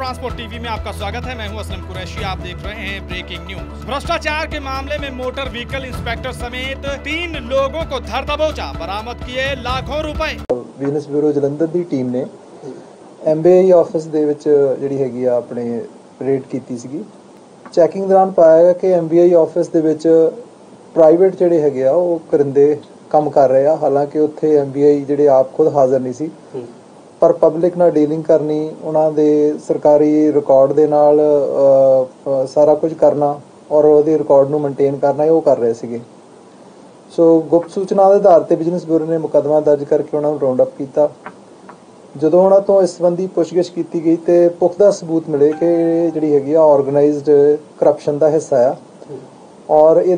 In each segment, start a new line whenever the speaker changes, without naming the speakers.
Transport TV में आपका स्वागत है। मैं हूं असलम कुरैशी। आप देख रहे हैं ब्रेकिंग न्यूज। भ्रष्टाचार के मामले में मोटर व्हीकल इंस्पेक्टर समेत 3 लोगों को धर दबोचा, बरामद किए लाखों रुपए।
विजिलेंस ब्यूरो जलंधर की टीम ने MBI ऑफिस ਦੇ ਵਿੱਚ ਜਿਹੜੀ ਹੈਗੀ ਆ ਆਪਣੇ ਰੇਡ ਕੀਤੀ ਸੀਗੀ। ਚੈਕਿੰਗ ਦੌਰਾਨ ਪਾਇਆ ਗਿਆ ਕਿ MBI ਆਫਿਸ ਦੇ ਵਿੱਚ ਪ੍ਰਾਈਵੇਟ ਜਿਹੜੇ ਹੈਗੇ ਆ ਉਹ ਕਰਿੰਦੇ ਕੰਮ ਕਰ ਰਹੇ ਆ। ਹਾਲਾਂਕਿ ਉੱਥੇ MBI ਜਿਹੜੇ ਆਪ ਖੁਦ ਹਾਜ਼ਰ ਨਹੀਂ ਸੀ, पर पब्लिक नाल डीलिंग करनी, उन्होंने सरकारी रिकॉर्ड दे नाल सारा कुछ करना और वो रिकॉर्ड नूं मेनटेन करना वो कर रहे थे। सो गुप्त सूचना के आधार पर विजिलेंस ब्यूरो ने मुकदमा दर्ज करके उन्होंने राउंड अप किया। जो उन्होंने तो इस संबंधी पुछगिछ की गई तो पुख्ता सबूत मिले कि जी हैगी ऑर्गेनाइज्ड करप्शन का हिस्सा आ और ये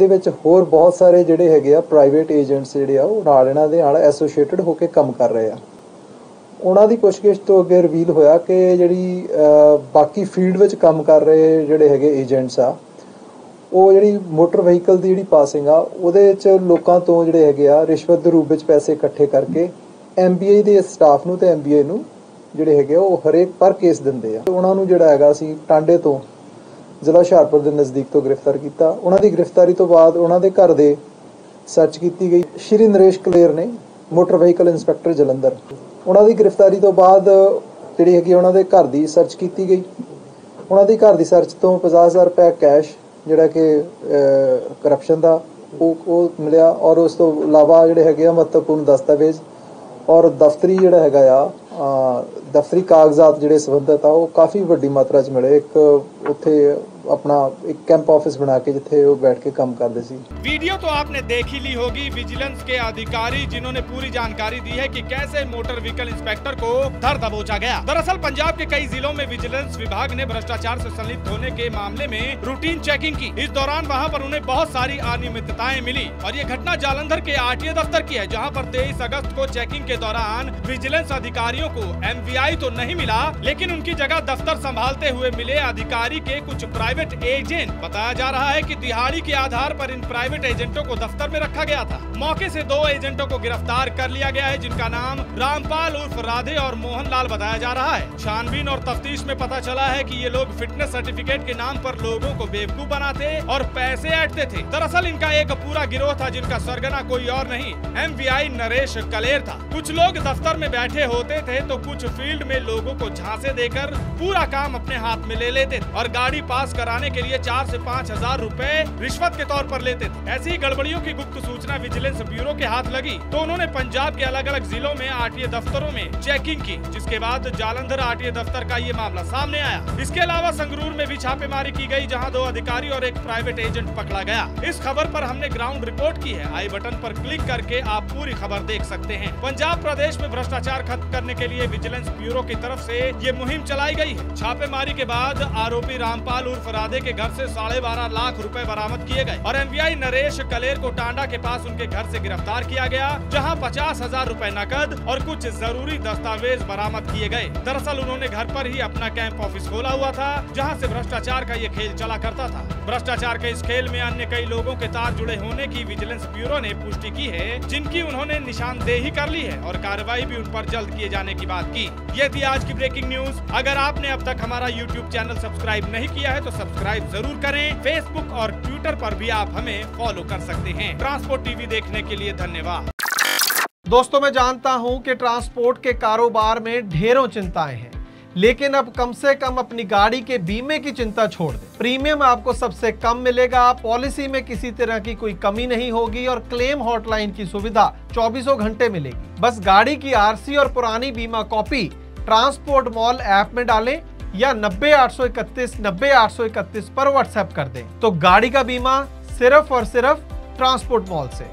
होर बहुत सारे जोड़े है प्राइवेट एजेंट्स जोड़े नाल इन्हां दे नाल एसोसीएटेड होकर काम कर रहे हैं। उन्हों की पुछगिछ तो अगे रिवील होया कि जी बाकी फील्ड में काम कर रहे जोड़े है एजेंट्स आ वो जी मोटर व्हीकल की जी पासिंग आ वो लोगों तो जोड़े है रिश्वत के रूप में पैसे इकट्ठे करके MBI के स्टाफ नूं ते MBI नूं जोड़े है वो हरेक पर केस देंदे आ। उन्होंने जोड़ा है असीं टांडे तो जिला हुशियारपुर के नज़दीक तो गिरफ्तार किया। उन्होंने गिरफ्तारी तो बाद उन्होंने घर दे सर्च की गई। श्री नरेश कलेर ने मोटर व्हीकल इंस्पैक्टर जलंधर, उन्होंने गिरफ्तारी तो बाद जी है उन्होंने घर की सर्च की गई। उन्होंने घर की सर्च तो 50,000 रुपया कैश जोड़ा कि करप्शन का वो मिले और उस तो इलावा जोड़े है महत्वपूर्ण दस्तावेज और दफ्तरी जोड़ा है दफ्तरी कागजात जोड़े संबंधित आ काफ़ी वड्डी मात्रा मिले। एक उत्थे अपना एक कैंप ऑफिस बना के जिथे वो बैठ के काम करते सी।
वीडियो तो आपने देख ही ली होगी। विजिलेंस के अधिकारी जिन्होंने पूरी जानकारी दी है कि कैसे मोटर व्हीकल इंस्पेक्टर को धर दबोचा गया। दरअसल पंजाब के कई जिलों में विजिलेंस विभाग ने भ्रष्टाचार से संलिप्त होने के मामले में रूटीन चेकिंग की। इस दौरान वहां पर उन्हें बहुत सारी अनियमितताएं मिली और ये घटना जालंधर के RTA दफ्तर की है, जहाँ पर 23 अगस्त को चेकिंग के दौरान विजिलेंस अधिकारियों को MVI तो नहीं मिला, लेकिन उनकी जगह दफ्तर संभालते हुए मिले अधिकारी के कुछ प्राइवेट एजेंट। बताया जा रहा है कि दिहाड़ी के आधार पर इन प्राइवेट एजेंटों को दफ्तर में रखा गया था। मौके से 2 एजेंटों को गिरफ्तार कर लिया गया है, जिनका नाम रामपाल उर्फ राधे और मोहन लाल बताया जा रहा है। छानबीन और तफ्तीश में पता चला है कि ये लोग फिटनेस सर्टिफिकेट के नाम पर लोगों को बेवकूफ बनाते और पैसे ऐंठते थे। दरअसल इनका एक पूरा गिरोह था जिनका सरगना कोई और नहीं MVI नरेश कलेर था। कुछ लोग दफ्तर में बैठे होते थे तो कुछ फील्ड में लोगों को झांसे देकर पूरा काम अपने हाथ में ले लेते थे और गाड़ी पास कराने के लिए 4 से 5,000 रुपए रिश्वत के तौर पर लेते थे। ऐसी गड़बड़ियों की गुप्त सूचना विजिलेंस ब्यूरो के हाथ लगी तो उन्होंने पंजाब के अलग अलग जिलों में RTA दफ्तरों में चेकिंग की, जिसके बाद जालंधर RTA दफ्तर का ये मामला सामने आया। इसके अलावा संगरूर में भी छापेमारी की गई, जहां 2 अधिकारी और एक प्राइवेट एजेंट पकड़ा गया। इस खबर पर हमने ग्राउंड रिपोर्ट की है। आई बटन पर क्लिक करके आप पूरी खबर देख सकते हैं। पंजाब प्रदेश में भ्रष्टाचार खत्म करने के लिए विजिलेंस ब्यूरो की तरफ से ये मुहिम चलाई गई है। छापेमारी के बाद आरोपी रामपाल उर्फ राधे के घर से 12.5 लाख रुपए बरामद किए गए और MVI नरेश कलेर को टांडा के पास उनके घर से गिरफ्तार किया गया, जहां 50,000 रुपए नकद और कुछ जरूरी दस्तावेज बरामद किए गए। दरअसल उन्होंने घर पर ही अपना कैंप ऑफिस खोला हुआ था, जहां से भ्रष्टाचार का ये खेल चला करता था। भ्रष्टाचार के इस खेल में अन्य कई लोगों के तार जुड़े होने की विजिलेंस ब्यूरो ने पुष्टि की है, जिनकी उन्होंने निशानदेही कर ली है और कार्रवाई भी उन पर जल्द किए जाने की बात की। ये थी आज की ब्रेकिंग न्यूज। अगर आपने अब तक हमारा YouTube चैनल सब्सक्राइब नहीं किया है तो सब्सक्राइब जरूर करें। फेसबुक और ट्विटर पर भी आप हमें फॉलो कर सकते हैं। ट्रांसपोर्ट टीवी देखने के लिए धन्यवाद।
दोस्तों, मैं जानता हूं कि ट्रांसपोर्ट के कारोबार में ढेरों चिंताएं हैं, लेकिन अब कम से कम अपनी गाड़ी के बीमे की चिंता छोड़ दें। प्रीमियम आपको सबसे कम मिलेगा, पॉलिसी में किसी तरह की कोई कमी नहीं होगी और क्लेम हॉटलाइन की सुविधा 24 घंटे मिलेगी। बस गाड़ी की RC और पुरानी बीमा कॉपी ट्रांसपोर्ट मॉल ऐप में डालें या 90-831 पर व्हाट्सएप कर दें, तो गाड़ी का बीमा सिर्फ और सिर्फ ट्रांसपोर्ट मॉल से।